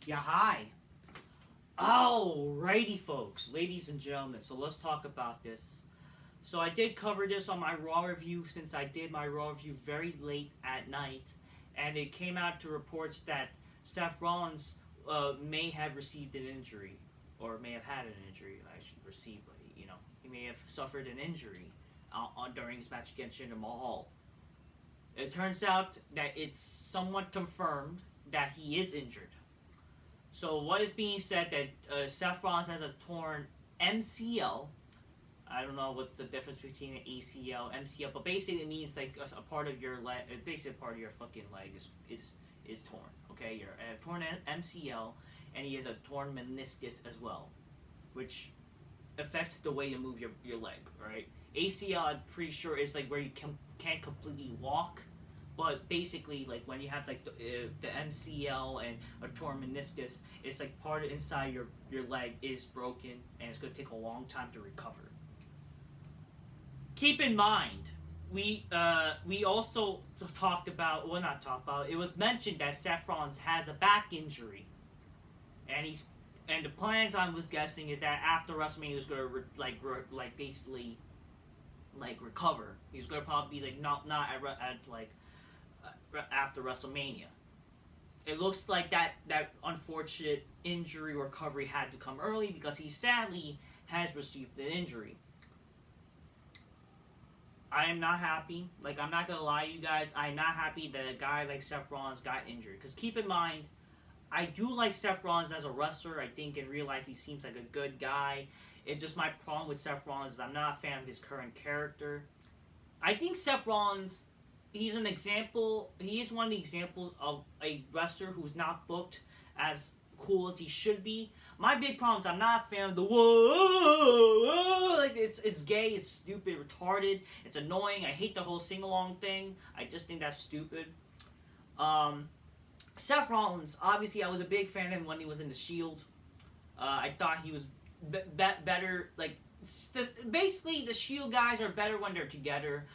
Yeah, hi. Alrighty, folks, ladies and gentlemen. So let's talk about this. So I did cover this on my Raw review since I did my Raw review very late at night, and it came out to reports that Seth Rollins may have received an injury, or may have had an injury. I should receive, but he may have suffered an injury on during his match against Jinder Mahal. It turns out that it's somewhat confirmed that he is injured. So what is being said that Seth Rollins has a torn MCL. I don't know what the difference between an ACL, MCL, but basically it means like a part of your leg, basically a part of your fucking leg is torn. Okay, you're a torn MCL, and he has a torn meniscus as well, which affects the way to move your leg. Right, ACL I'm pretty sure is like where you can't completely walk. But basically, like when you have like the MCL and a torn meniscus, it's like part of inside your leg is broken, and it's going to take a long time to recover. Keep in mind, we also talked about, well, not talked about, it was mentioned that Seth Rollins has a back injury, and the plans I was guessing is that after WrestleMania he was going to basically like recover. He's going to probably be like not at like after WrestleMania. It looks like that unfortunate injury recovery had to come early because he sadly has received an injury. I am not happy. Like, I'm not gonna lie to you guys, I'm not happy that a guy like Seth Rollins got injured. Because keep in mind, I do like Seth Rollins as a wrestler. I think in real life he seems like a good guy. It's just my problem with Seth Rollins is I'm not a fan of his current character. I think Seth Rollins, he's an example. He is one of the examples of a wrestler who's not booked as cool as he should be. My big problem is I'm not a fan of the whoa, like it's gay, it's stupid, retarded, it's annoying. I hate the whole sing along thing. I just think that's stupid. Seth Rollins, obviously, I was a big fan of him when he was in the Shield. I thought he was better. Like basically, the Shield guys are better when they're together.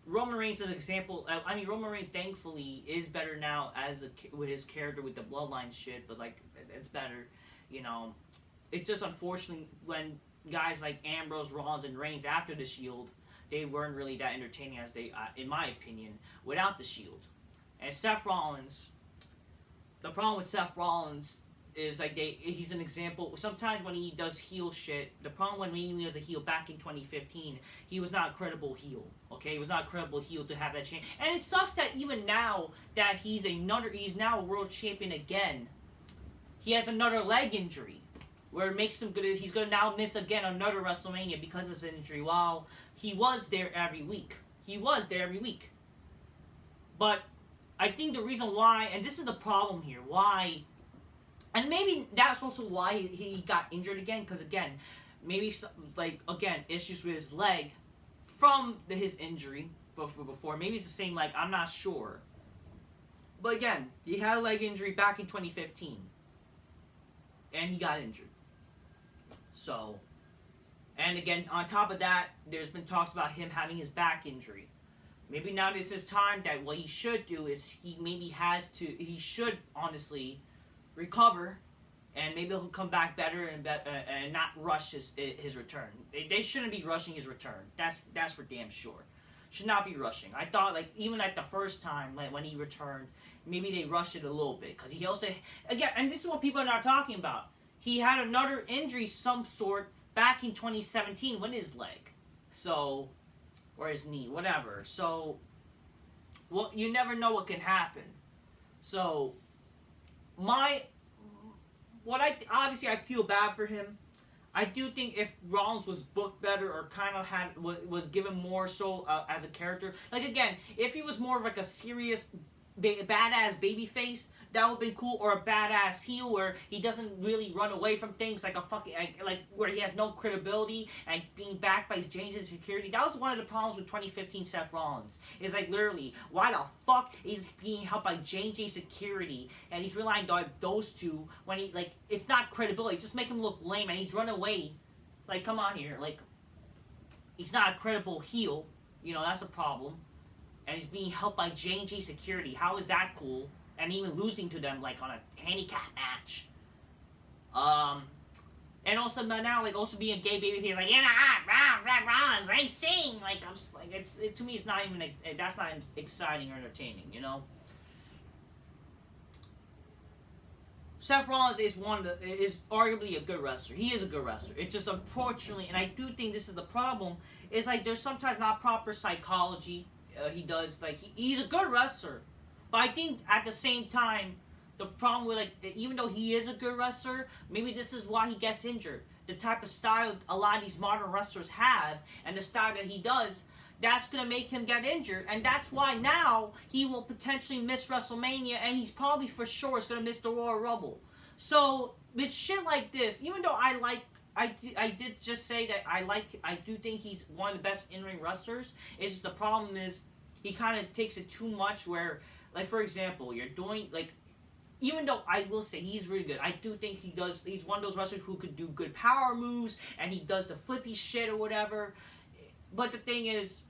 Roman Reigns is an example. I mean, Roman Reigns thankfully is better now with his character with the bloodline shit, but like it's better, you know. It's just unfortunately when guys like Ambrose, Rollins, and Reigns after the Shield, they weren't really that entertaining as they, in my opinion, without the Shield. And Seth Rollins, the problem with Seth Rollins is like he's an example. Sometimes when he does heel shit, the problem when he was a heel back in 2015, he was not a credible heel. Okay, he was not a credible heel to have that change. And it sucks that even now that he's now a world champion again, he has another leg injury, where it makes him good. He's gonna now miss again another WrestleMania because of his injury. While he was there every week, But I think the reason why, and this is the problem here, why. And maybe that's also why he got injured again, because again, maybe issues with his leg from his injury before. Maybe it's the same leg, I'm not sure. But again, he had a leg injury back in 2015, and he got injured. So, and again, on top of that, there's been talks about him having his back injury. Maybe now it's his time that what he should do is he should honestly recover, and maybe he'll come back better and not rush his return. They shouldn't be rushing his return. That's for damn sure. Should not be rushing. I thought like even at the first time like when he returned, maybe they rushed it a little bit because he also again, and this is what people are not talking about. He had another injury some sort back in 2017 with his leg, or his knee, whatever. So, well, you never know what can happen. So. Obviously I feel bad for him. I do think if Rollins was booked better or kind of was given more so as a character, like again, if he was more of like a serious badass babyface, that would have been cool, or a badass heel where he doesn't really run away from things like a fucking like where he has no credibility and being backed by his changes in security. That was one of the problems with 2015 Seth Rollins. Is like literally why the fuck is being helped by J&J security and he's relying on those two when he like it's not credibility. Just make him look lame and he's run away. Like come on here, like he's not a credible heel. You know that's a problem. And he's being helped by J&J security. How is that cool? and even losing to them like on a handicap match. And also now like also being a gay baby, he's like, you know, Rollins, I sing like I'm like to me it's not even that's not exciting or entertaining, you know. Seth Rollins is is arguably a good wrestler. He is a good wrestler. It's just unfortunately, and I do think this is the problem, is like there's sometimes not proper psychology. He does like he's a good wrestler, but I think at the same time the problem with like even though he is a good wrestler, maybe this is why he gets injured. The type of style a lot of these modern wrestlers have, and the style that he does, that's going to make him get injured, and that's why now he will potentially miss WrestleMania, and he's probably for sure is going to miss the Royal Rumble. So with shit like this, even though I did just say that I do think he's one of the best in-ring wrestlers. It's just the problem is he kind of takes it too much. Where, like for example, you're doing like. Even though I will say he's really good, I do think he's one of those wrestlers who could do good power moves, and he does the flippy shit or whatever. But the thing is,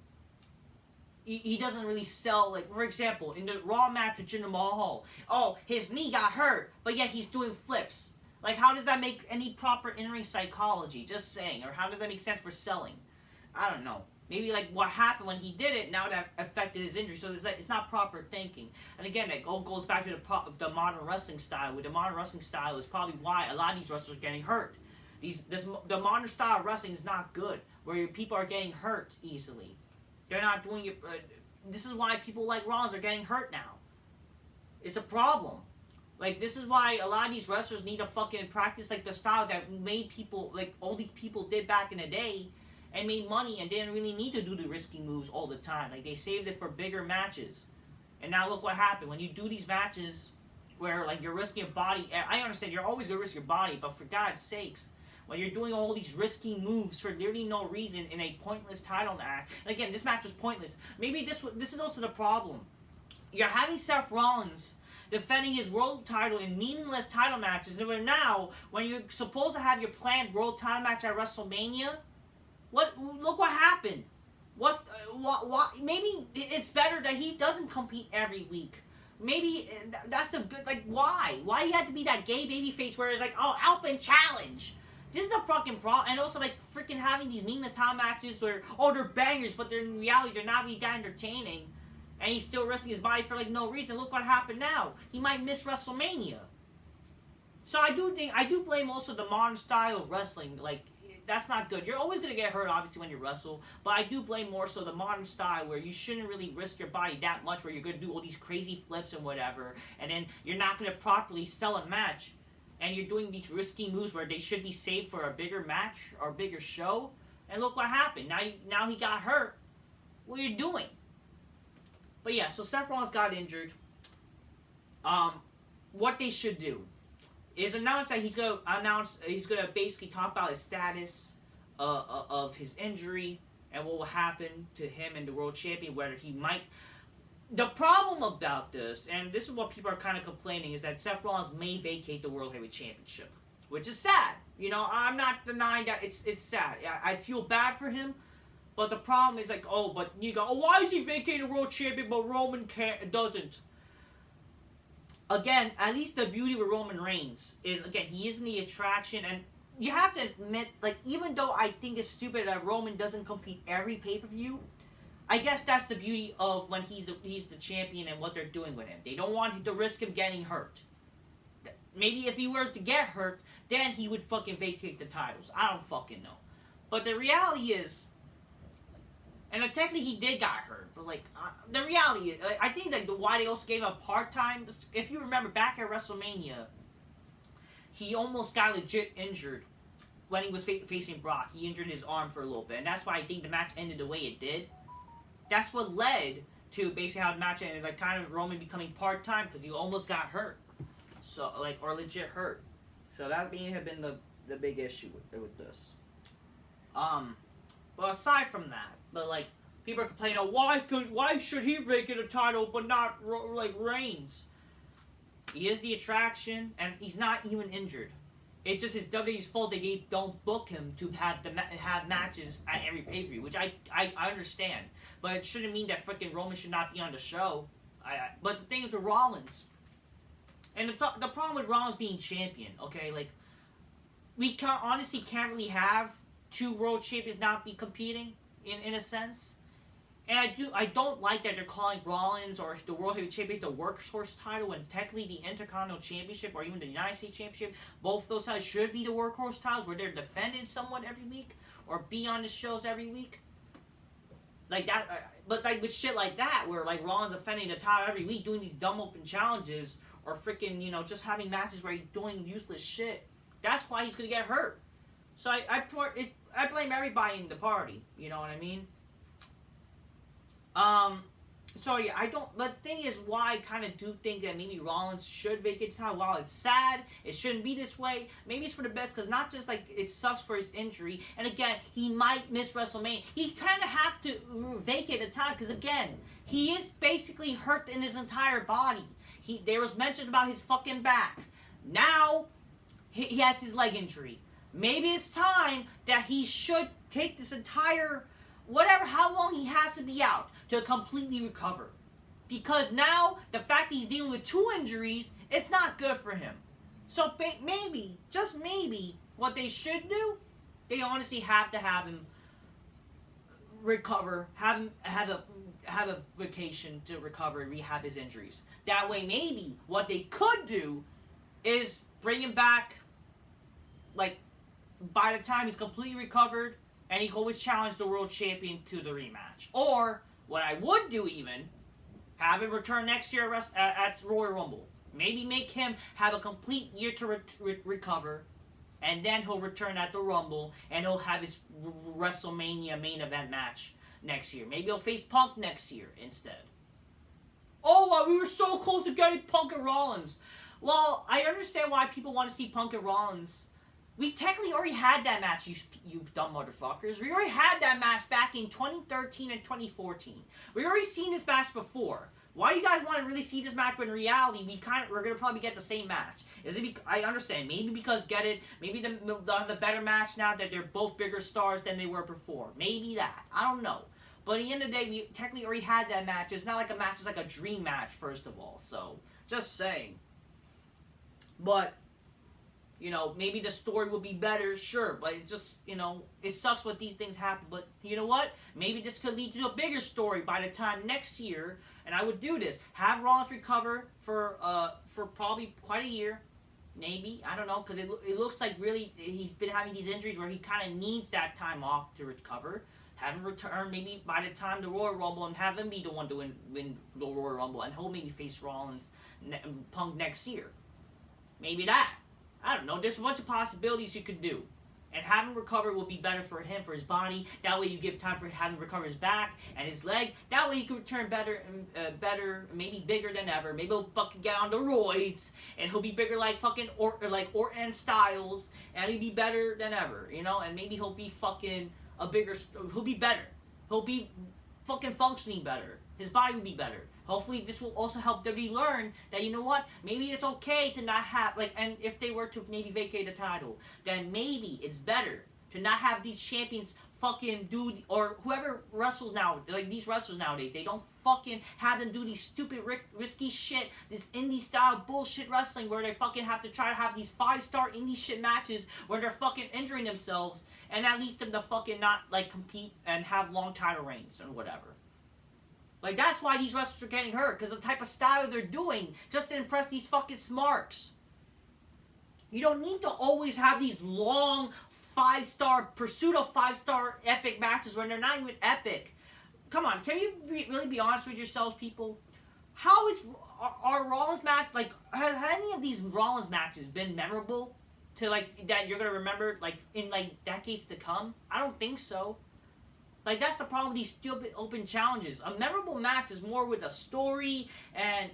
he doesn't really sell, like, for example, in the Raw match with Jinder Mahal, oh, his knee got hurt, but yet he's doing flips. Like, how does that make any proper in-ring psychology? Just saying. Or how does that make sense for selling? I don't know. Maybe like what happened when he did it, now that affected his injury. So it's not proper thinking. And again, it all goes back to the modern wrestling style. With the modern wrestling style is probably why a lot of these wrestlers are getting hurt. The modern style of wrestling is not good, where people are getting hurt easily. They're not doing it. This is why people like Rollins are getting hurt now. It's a problem. Like, this is why a lot of these wrestlers need to fucking practice like the style that made people, like all these people did back in the day, and made money and didn't really need to do the risky moves all the time. Like, they saved it for bigger matches. And now look what happened. When you do these matches where, like, you're risking your body, I understand you're always going to risk your body, but for God's sakes, when you're doing all these risky moves for literally no reason in a pointless title match, and again, this match was pointless. Maybe this is also the problem. You're having Seth Rollins defending his world title in meaningless title matches, and now, when you're supposed to have your planned world title match at WrestleMania, look what happened. Maybe it's better that he doesn't compete every week. Maybe that's the good. Like, why? Why he had to be that gay baby face where it's like, oh, open challenge. This is the fucking problem. And also, like, freaking having these meaningless time matches where, oh, they're bangers, but in reality, they're not really that entertaining. And he's still risking his body for, like, no reason. Look what happened now. He might miss WrestleMania. So I do blame also the modern style of wrestling. Like, that's not good. You're always going to get hurt, obviously, when you wrestle. But I do blame more so the modern style where you shouldn't really risk your body that much, where you're going to do all these crazy flips and whatever. And then you're not going to properly sell a match. And you're doing these risky moves where they should be saved for a bigger match or a bigger show. And look what happened. Now he got hurt. What are you doing? But yeah, so Seth Rollins got injured. What they should do is announce that he's gonna basically talk about his status of his injury and what will happen to him and the world champion, whether he might. The problem about this, and this is what people are kind of complaining, is that Seth Rollins may vacate the World Heavyweight Championship, which is sad. You know, I'm not denying that it's sad. I feel bad for him, but the problem is like, oh, but you go, oh, why is he vacating the World Champion, but Roman doesn't? Again, at least the beauty with Roman Reigns is, again, he isn't the attraction, and you have to admit, like, even though I think it's stupid that Roman doesn't compete every pay-per-view, I guess that's the beauty of when he's the champion and what they're doing with him. They don't want to risk him getting hurt. Maybe if he were to get hurt, then he would fucking vacate the titles. I don't fucking know. But the reality is, and technically he did got hurt, but like the reality is, I think that why they also gave him a part-time. If you remember back at WrestleMania, he almost got legit injured when he was facing Brock. He injured his arm for a little bit, and that's why I think the match ended the way it did. That's what led to basically how the match ended, like kind of Roman becoming part-time because he almost got hurt, so like or legit hurt. So that being have been the big issue with this. But aside from that, but like people are complaining, oh, why should he vacate a title but not like Reigns? He is the attraction, and he's not even injured. It's just his WWE's fault they don't book him to have matches at every pay-per-view, which I understand. But it shouldn't mean that freaking Roman should not be on the show. But the thing is with Rollins, And the problem with Rollins being champion, okay, like, we honestly can't really have two world champions not be competing in a sense. And I don't like that they're calling Rollins or the World Heavyweight Championship the workhorse title when technically the Intercontinental Championship or even the United States Championship, both those titles should be the workhorse titles where they're defended somewhat every week or be on the shows every week. Like that, but like with shit like that where like Rollins defending the title every week doing these dumb open challenges or freaking, just having matches where he's doing useless shit. That's why he's gonna get hurt. So I blame everybody in the party. You know what I mean? So yeah, I don't. But the thing is, why I kind of do think that maybe Rollins should vacate the title. While it's sad, it shouldn't be this way. Maybe it's for the best, because not just like it sucks for his injury, and again, he might miss WrestleMania. He kind of have to vacate the title because again, he is basically hurt in his entire body. There was mention about his fucking back. Now he has his leg injury. Maybe it's time that he should take this entire how long he has to be out to completely recover. Because now, the fact that he's dealing with two injuries, it's not good for him. So maybe, just maybe, what they should do, they honestly have to have him recover, have a vacation to recover and rehab his injuries. That way, maybe, what they could do is bring him back, like, by the time he's completely recovered, and he can always challenge the world champion to the rematch. Or, what I would do even, have him return next year at Royal Rumble. Maybe make him have a complete year to recover, and then he'll return at the Rumble, and he'll have his WrestleMania main event match next year. Maybe he'll face Punk next year instead. Oh, we were so close to getting Punk and Rollins. Well, I understand why people want to see Punk and Rollins. We technically already had that match, you dumb motherfuckers. We already had that match back in 2013 and 2014. We already seen this match before. Why do you guys want to really see this match when in reality we're gonna probably get the same match? Is it? I understand. Maybe because maybe they'll have a better match now that they're both bigger stars than they were before. Maybe that. I don't know. But at the end of the day, we technically already had that match. It's not like a match. It's like a dream match, first of all. So just saying. But maybe the story will be better, sure, but it just, it sucks when these things happen, but you know what? Maybe this could lead to a bigger story by the time next year, and I would do this. Have Rollins recover for probably quite a year, maybe, I don't know, because it looks like really he's been having these injuries where he kind of needs that time off to recover. Have him return maybe by the time the Royal Rumble and have him be the one to win the Royal Rumble, and he'll maybe face Rollins, Punk next year. Maybe that. I don't know. There's a bunch of possibilities you could do. And having recover will be better for him, for his body. That way you give time for having to recover his back and his leg. That way he can return better, maybe bigger than ever. Maybe he'll fucking get on the roids, and he'll be bigger like fucking Orton Styles, and he'll be better than ever, And maybe he'll be fucking he'll be better. He'll be fucking functioning better. His body will be better. Hopefully this will also help WWE learn that, maybe it's okay to not have, and if they were to maybe vacate the title, then maybe it's better to not have these champions fucking do, or whoever wrestles now, like these wrestlers nowadays, they don't fucking have them do these stupid risky shit, this indie style bullshit wrestling where they fucking have to try to have these 5-star indie shit matches where they're fucking injuring themselves, and that leads them to fucking not, compete and have long title reigns or whatever. That's why these wrestlers are getting hurt, because the type of style they're doing just to impress these fucking smarks. You don't need to always have these long 5-star, pseudo 5-star epic matches when they're not even epic. Come on, can you really be honest with yourselves, people? How is our Rollins match, has any of these Rollins matches been memorable to, that you're going to remember, in, decades to come? I don't think so. That's the problem with these stupid open challenges. A memorable match is more with a story, and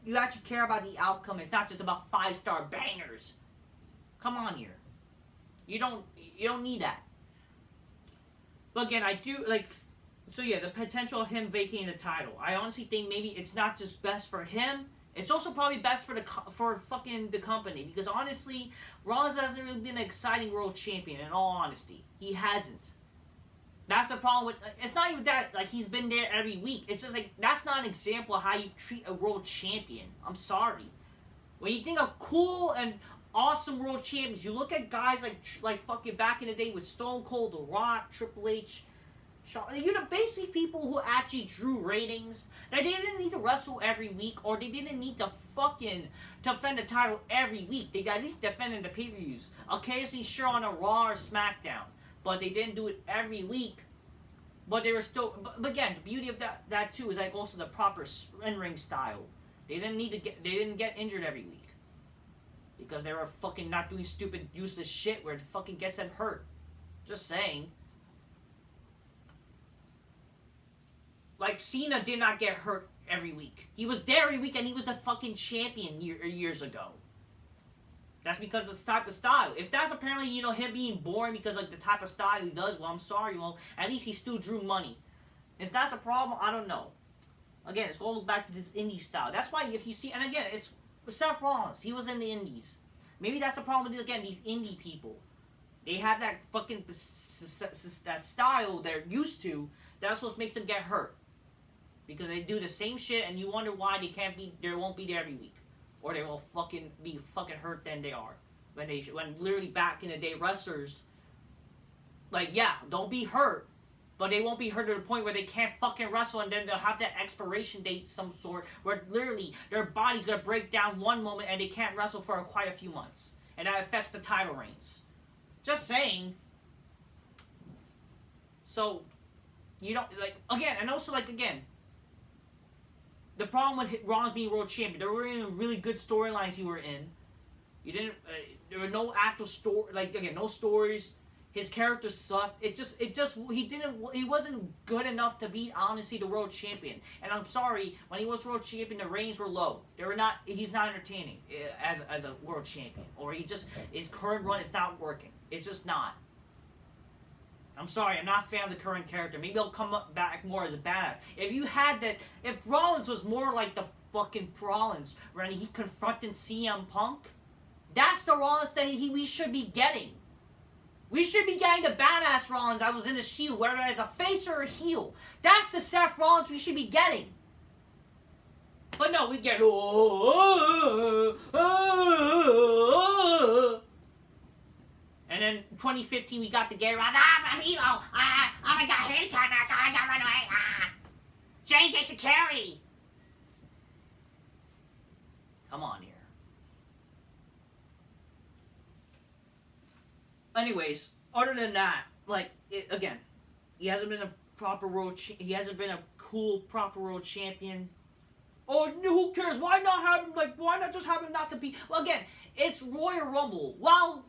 you actually care about the outcome. It's not just about 5-star bangers. Come on here. You don't need that. But again, I do, so yeah, the potential of him vacating the title. I honestly think maybe it's not just best for him. It's also probably best for fucking the company. Because honestly, Rollins hasn't really been an exciting world champion, in all honesty. He hasn't. That's the problem with, it's not even that, he's been there every week. It's just, that's not an example of how you treat a world champion. I'm sorry. When you think of cool and awesome world champions, you look at guys like fucking back in the day with Stone Cold, The Rock, Triple H, Shawn. You know, basically people who actually drew ratings. That they didn't need to wrestle every week, or they didn't need to fucking defend the title every week. They at least defended the pay-per-views. Occasionally, sure, on a Raw or SmackDown, but they didn't do it every week. But they were still. But again, the beauty of that too is like also the proper in-ring style. They didn't need to get. They didn't get injured every week because they were fucking not doing stupid, useless shit where it fucking gets them hurt. Just saying. Like, Cena did not get hurt every week. He was there every week, and he was the fucking champion years ago. That's because of the type of style. If that's apparently, you know, him being boring because, like, the type of style he does, well, I'm sorry. Well, at least he still drew money. If that's a problem, I don't know. Again, it's going back to this indie style. That's why if you see... And again, it's Seth Rollins. He was in the indies. Maybe that's the problem with, again, these indie people. They have that fucking... that style they're used to. That's what makes them get hurt. Because they do the same shit, and you wonder why they won't be there every week, or they will fucking be fucking hurt than they are when literally back in the day wrestlers, like, yeah, they'll be hurt, but they won't be hurt to the point where they can't fucking wrestle, and then they'll have that expiration date some sort where literally their body's gonna break down one moment and they can't wrestle for quite a few months, and that affects the title reigns. Just saying. So, you don't like again, and also like again. The problem with Rollins being world champion, there were really good storylines you were in. You didn't. There were no actual story. Like again, no stories. His character sucked. He wasn't good enough to be honestly the world champion. And I'm sorry, when he was world champion, the reigns were low. They were not. He's not entertaining as a world champion, or his current run is not working. It's just not. I'm sorry, I'm not a fan of the current character. Maybe he'll come back more as a badass. If Rollins was more like the fucking Rollins, when he confronted CM Punk, that's the Rollins that we should be getting. We should be getting the badass Rollins that was in the Shield, whether as a face or a heel. That's the Seth Rollins we should be getting. But no, we get and then 2015, we got the gay rise. I'm evil. I got handicap match. I got run away. JJ security. Come on here. Anyways, other than that, like again, he hasn't been a proper world. He hasn't been a cool proper world champion. Oh, who cares? Why not just have him not compete? Well, again, it's Royal Rumble. While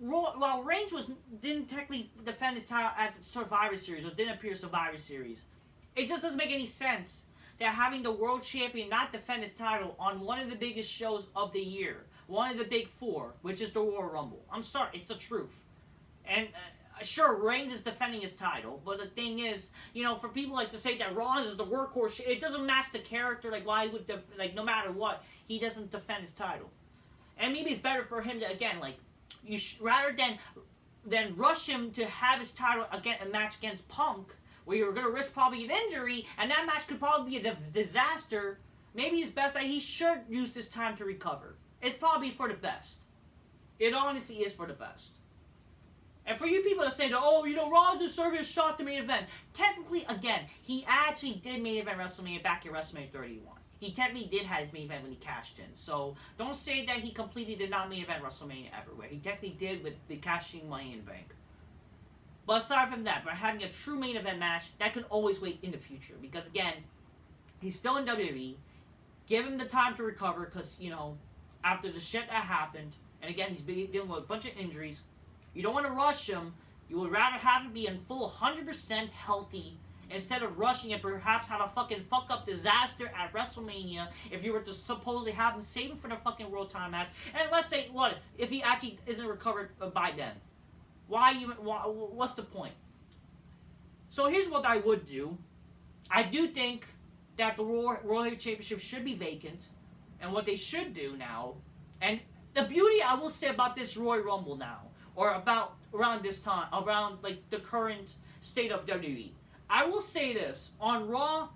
Reigns didn't technically defend his title at Survivor Series, or didn't appear Survivor Series, it just doesn't make any sense that having the world champion not defend his title on one of the biggest shows of the year, one of the big four, which is the Royal Rumble. I'm sorry, it's the truth. And sure, Reigns is defending his title, but the thing is, you know, for people like to say that Rollins is the workhorse, it doesn't match the character. Like, why would no matter what, he doesn't defend his title? And maybe it's better for him to again, like, rather than rush him to have his title a match against Punk, where you're going to risk probably an injury, and that match could probably be a disaster. Maybe it's best that he should use this time to recover. It's probably for the best. It honestly is for the best. And for you people to say that, oh, you know, Rollins is serving a shot to main event. Technically, again, he actually did main event WrestleMania back in WrestleMania 31. He technically did have his main event when he cashed in. So don't say that he completely did not main event WrestleMania everywhere. He technically did with the cashing Money in the Bank. But aside from that, by having a true main event match, that can always wait in the future. Because again, he's still in WWE. Give him the time to recover because, you know, after the shit that happened, and again, he's been dealing with a bunch of injuries. You don't want to rush him. You would rather have him be in full 100% healthy instead of rushing and perhaps have a fucking fuck up disaster at WrestleMania if you were to supposedly have him save him for the fucking World Title match. And let's say, what, if he actually isn't recovered by then? What's the point? So here's what I would do. I do think that the Royal Heavyweight Championship should be vacant. And what they should do now, and the beauty I will say about this Royal Rumble now, or about around this time, around like the current state of WWE. I will say this, on Raw,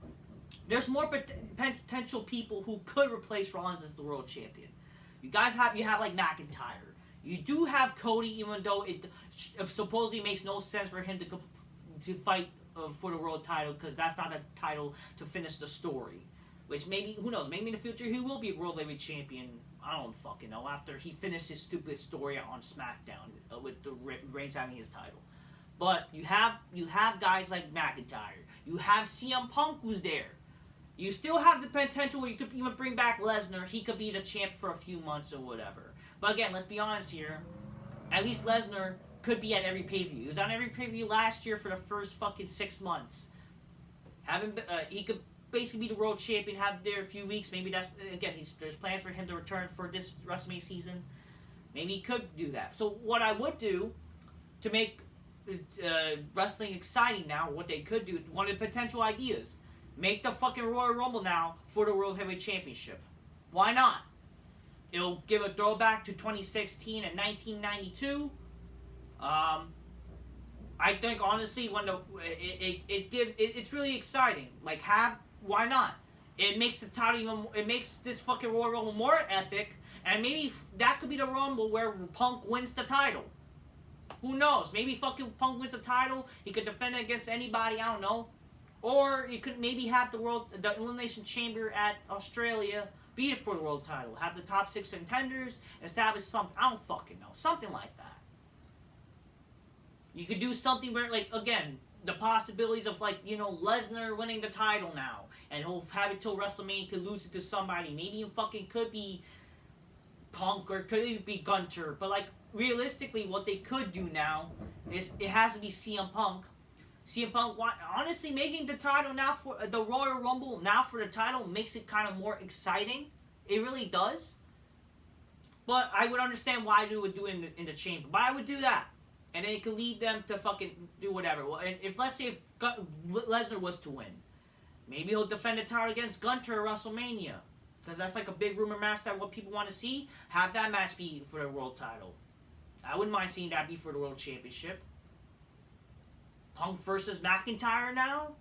there's more potential people who could replace Rollins as the world champion. You have like McIntyre. You do have Cody, even though it supposedly makes no sense for him to fight for the world title, because that's not a title to finish the story. Which maybe, who knows, maybe in the future he will be a World Heavyweight Champion. I don't fucking know, after he finished his stupid story on SmackDown with the Reigns having his title. But you have guys like McIntyre. You have CM Punk, who's there. You still have the potential where you could even bring back Lesnar. He could be the champ for a few months or whatever. But again, let's be honest here. At least Lesnar could be at every pay-per-view. He was on every pay-per-view last year for the first fucking 6 months. He could basically be the world champion, have there a few weeks. Maybe that's, again, there's plans for him to return for this WrestleMania season. Maybe he could do that. So what I would do to make wrestling exciting now, what they could do, one of the potential ideas, make the fucking Royal Rumble now for the World Heavyweight Championship. Why not? It'll give a throwback to 2016 and 1992. I think honestly, when it's really exciting. Like, why not? It makes the title it makes this fucking Royal Rumble more epic, and maybe that could be the Rumble where Punk wins the title. Who knows? Maybe fucking Punk wins the title. He could defend it against anybody. I don't know. Or you could maybe have the Elimination Chamber at Australia be it for the world title. Have the top 6 contenders, establish something. I don't fucking know. Something like that. You could do something where, like, again, the possibilities of, like, you know, Lesnar winning the title now, and he'll have it till WrestleMania, could lose it to somebody. Maybe it fucking could be Punk, or could it be Gunter. But, like, realistically, what they could do now is it has to be CM Punk. CM Punk, honestly, making the title now for the Royal Rumble now for the title makes it kind of more exciting. It really does. But I would understand why they would do it in the chamber. But I would do that. And then it could lead them to fucking do whatever. Well, and let's say if Lesnar was to win, maybe he'll defend the title against Gunter at WrestleMania. Because that's like a big rumor match that what people want to see. Have that match be for the world title. I wouldn't mind seeing that be for the world championship. Punk versus McIntyre now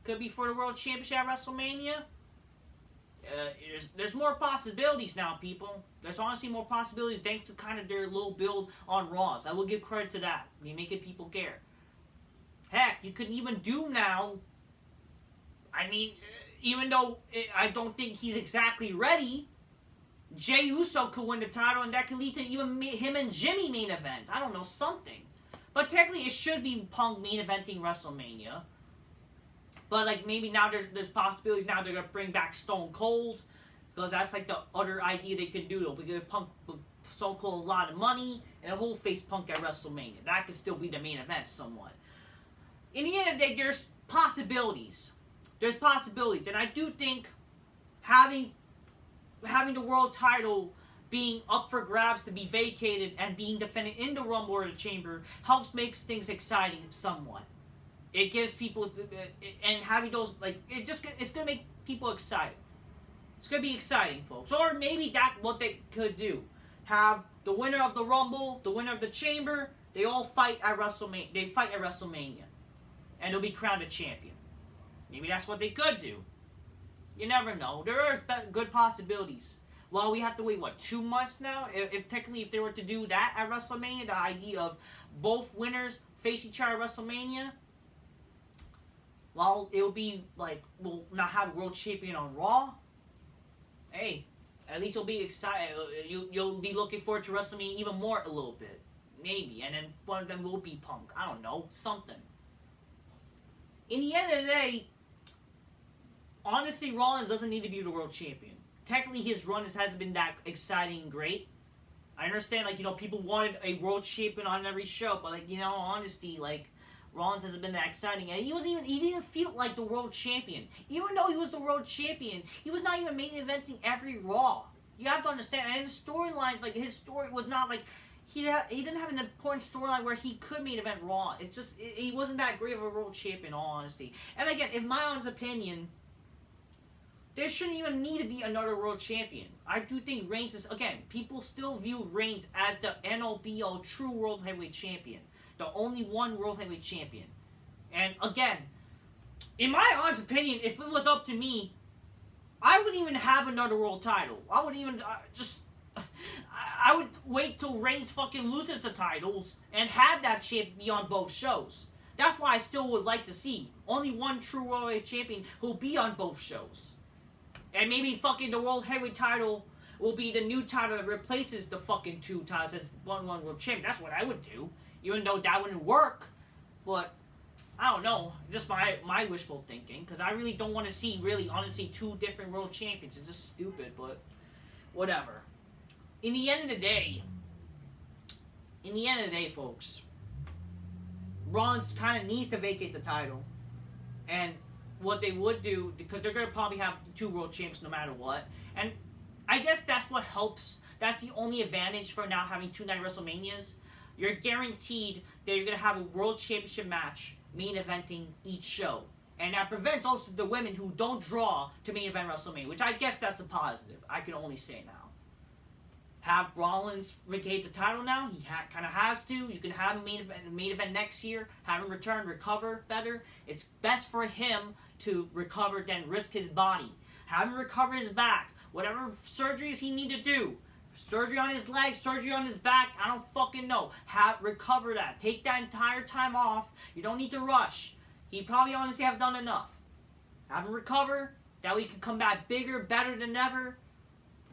could be for the world championship at WrestleMania. There's more possibilities now, people. There's honestly more possibilities thanks to kind of their little build on Raws. I will give credit to that. They making people care. Heck, you could even do now. I mean, even though I don't think he's exactly ready, Jey Uso could win the title, and that could lead to even him and Jimmy main event. I don't know, something. But technically, it should be Punk main eventing WrestleMania. But, like, maybe now there's possibilities now they're going to bring back Stone Cold. Because that's, like, the other idea they could do. They'll give Stone Cold a lot of money, and he'll face Punk at WrestleMania. That could still be the main event somewhat. In the end of the day, there's possibilities. There's possibilities. And I do think having the world title being up for grabs to be vacated and being defended in the Rumble or the Chamber helps make things exciting somewhat. It gives people, and having those, like, it's going to make people excited. It's going to be exciting, folks. Or maybe that's what they could do. Have the winner of the Rumble, the winner of the Chamber, they all fight at WrestleMania. They fight at WrestleMania. And they'll be crowned a champion. Maybe that's what they could do. You never know. There are good possibilities. Well, we have to wait, 2 months now? If they were to do that at WrestleMania, the idea of both winners face each other at WrestleMania, well, it will be like, we'll not have a world champion on Raw. Hey, at least you'll be excited. You'll be looking forward to WrestleMania even more a little bit. Maybe. And then one of them will be Punk. I don't know. Something. In the end of the day, honestly, Rollins doesn't need to be the world champion. Technically, his run hasn't been that exciting and great. I understand, like, you know, people wanted a world champion on every show, but, like, you know, honesty, like, Rollins hasn't been that exciting, and he didn't feel like the world champion. Even though he was the world champion, he was not even main eventing every Raw. You have to understand, and his storylines, like, his story was not, like, he didn't have an important storyline where he could main event Raw. It's just, he wasn't that great of a world champion, in all honesty. And again, in my honest opinion, there shouldn't even need to be another world champion. I do think Reigns is, again, people still view Reigns as the NOBO true world heavyweight champion. The only one world heavyweight champion. And again, in my honest opinion, if it was up to me, I wouldn't even have another world title. I would even I would wait till Reigns fucking loses the titles and have that champ be on both shows. That's why I still would like to see only one true World Champion who'll be on both shows. And maybe fucking the World Heavyweight title will be the new title that replaces the fucking two titles as one World Champion. That's what I would do. Even though that wouldn't work. But, I don't know. Just my wishful thinking. Because I really don't want to see, really, honestly, two different World Champions. It's just stupid, but whatever. In the end of the day, folks, Rollins kind of needs to vacate the title. And what they would do, because they're going to probably have two world champs no matter what. And I guess that's what helps. That's the only advantage for now having two night WrestleManias. You're guaranteed that you're going to have a world championship match main eventing each show. And that prevents also the women who don't draw to main event WrestleMania, which I guess that's a positive. I can only say now. Have Rollins vacate the title now. He kind of has to. You can have a main event next year. Have him return, recover better. It's best for him to recover than risk his body. Have him recover his back. Whatever surgeries he need to do. Surgery on his legs, surgery on his back. I don't fucking know. Recover that. Take that entire time off. You don't need to rush. He probably honestly have done enough. Have him recover. That way he can come back bigger, better than ever.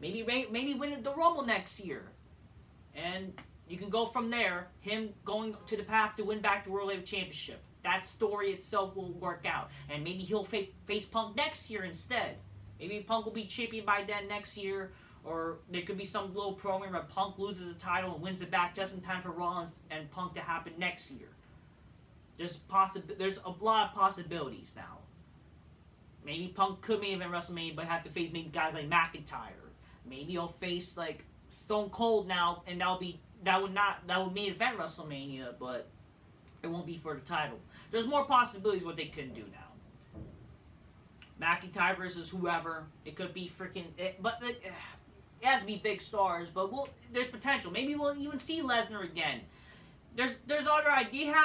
Maybe win the Rumble next year. And you can go from there, him going to the path to win back the World Heavyweight Championship. That story itself will work out. And maybe he'll face Punk next year instead. Maybe Punk will be champion by then next year. Or there could be some little program where Punk loses the title and wins it back just in time for Rollins and Punk to happen next year. There's a lot of possibilities now. Maybe Punk could main event WrestleMania, but have to face maybe guys like McIntyre. Maybe he'll face like Stone Cold now, and that would main event WrestleMania, but it won't be for the title. There's more possibilities what they could do now. McIntyre versus whoever. It could be freaking. But it has to be big stars. But there's potential. Maybe we'll even see Lesnar again. There's other ideas.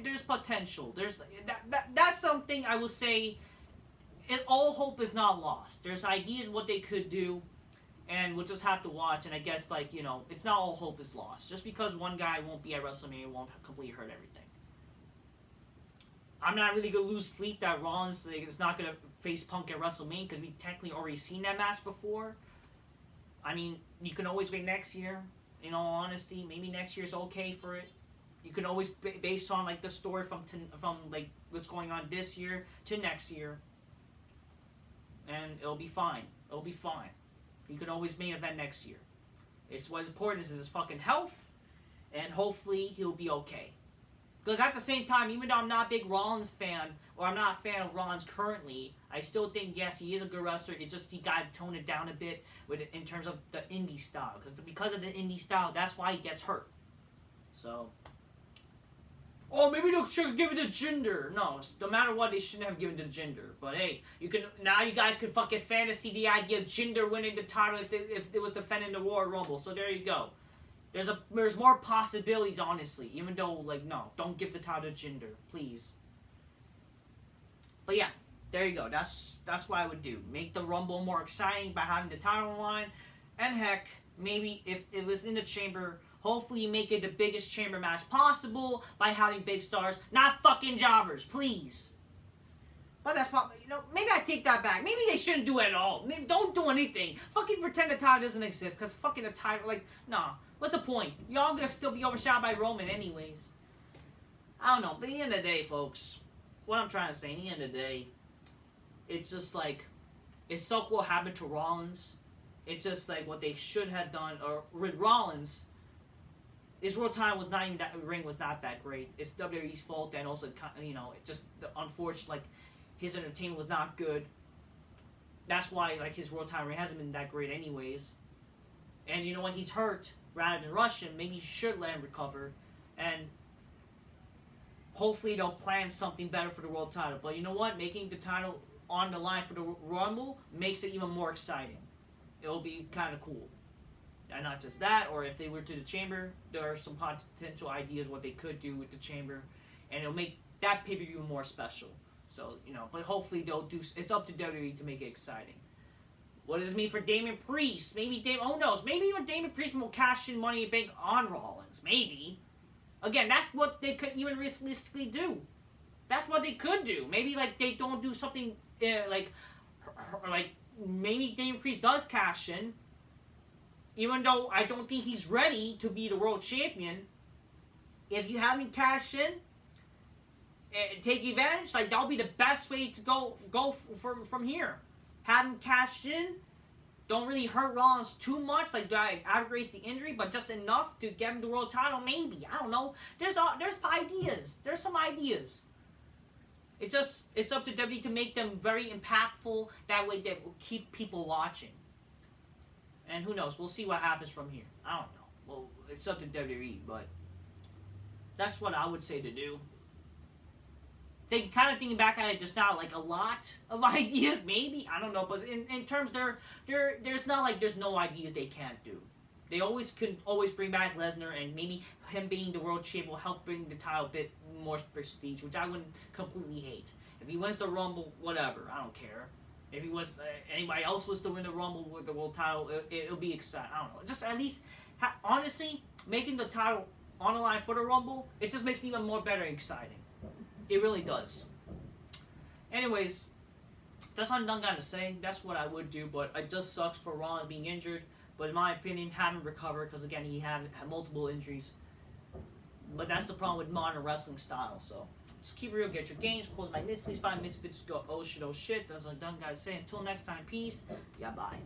There's potential. That's something I will say. All hope is not lost. There's ideas what they could do. And we'll just have to watch, and I guess, it's not all hope is lost. Just because one guy won't be at WrestleMania won't completely hurt everything. I'm not really going to lose sleep that Rollins is not going to face Punk at WrestleMania, because we technically already seen that match before. I mean, you can always wait next year, in all honesty. Maybe next year's okay for it. You can always, based on, the story from what's going on this year to next year. And it'll be fine. It'll be fine. You can always main event next year. It's what's important is his fucking health, and hopefully he'll be okay. Because at the same time, even though I'm not a big Rollins fan, or I'm not a fan of Rollins currently, I still think, yes, he is a good wrestler. It's just he got to tone it down a bit in terms of the indie style. Because of the indie style, that's why he gets hurt. So, maybe they should give it to Jinder. No, no matter what, they shouldn't have given it to Jinder. But hey, you guys can fucking fantasy the idea of Jinder winning the title if it was defending the Royal Rumble. So there you go. There's more possibilities, honestly. Even though, no, don't give the title to Jinder, please. But yeah, there you go. That's what I would do. Make the Rumble more exciting by having the title line, and heck, maybe if it was in the chamber. Hopefully you make it the biggest chamber match possible by having big stars, not fucking jobbers, please. But that's probably, maybe I take that back. Maybe they shouldn't do it at all. Maybe don't do anything. Fucking pretend the title doesn't exist, because fucking the title, nah. What's the point? Y'all gonna still be overshadowed by Roman anyways. I don't know, but at the end of the day, folks, what I'm trying to say, at the end of the day, it's just it sucked what happened to Rollins. It's just what they should have done, or with Rollins, his world title was not even that, ring was not that great. It's WWE's fault, and also, it just, unfortunately, his entertainment was not good. That's why, his world title ring hasn't been that great anyways. And you know what, he's hurt. Rather than rush him, maybe you should let him recover. And hopefully they'll plan something better for the world title. But you know what, making the title on the line for the Rumble makes it even more exciting. It'll be kind of cool. And not just that, or if they were to the chamber, there are some potential ideas what they could do with the chamber, and it'll make that pay-per-view more special. So, but hopefully they'll do, it's up to WWE to make it exciting. What does this mean for Damian Priest? Maybe who knows? Maybe even Damian Priest will cash in Money in the Bank on Rollins. Maybe. Again, that's what they could even realistically do. That's what they could do. Maybe like they don't do something like maybe Damian Priest does cash in, even though I don't think he's ready to be the world champion. If you have him cash in, take advantage. Like that'll be the best way to go from here. Have him cashed in. Don't really hurt Rollins too much, like aggravates the injury, but just enough to get him the world title. Maybe, I don't know. There's ideas. There's some ideas. It's up to WWE to make them very impactful. That way, they will keep people watching. And who knows? We'll see what happens from here. I don't know. Well, it's up to WWE, but that's what I would say to do. They kind of thinking back at it, there's not like a lot of ideas, maybe, I don't know, but in terms there's not like there's no ideas they can't do. They can always bring back Lesnar, and maybe him being the world champ will help bring the title a bit more prestige, which I wouldn't completely hate. If he wins the Rumble, whatever, I don't care. If he was anybody else was to win the Rumble with the world title, it'll be exciting. I don't know, just at least honestly making the title on the line for the Rumble, it just makes it even more better and exciting. It really does. Anyways, that's all I'm done got to say. That's what I would do, but it just sucks for Rollins being injured. But in my opinion, haven't recovered because again he had multiple injuries. But that's the problem with modern wrestling style. So just keep it real, get your gains, close my Meniscus, by Misfits go oh shit. That's all I'm done got to say. Until next time, peace. Yeah, bye.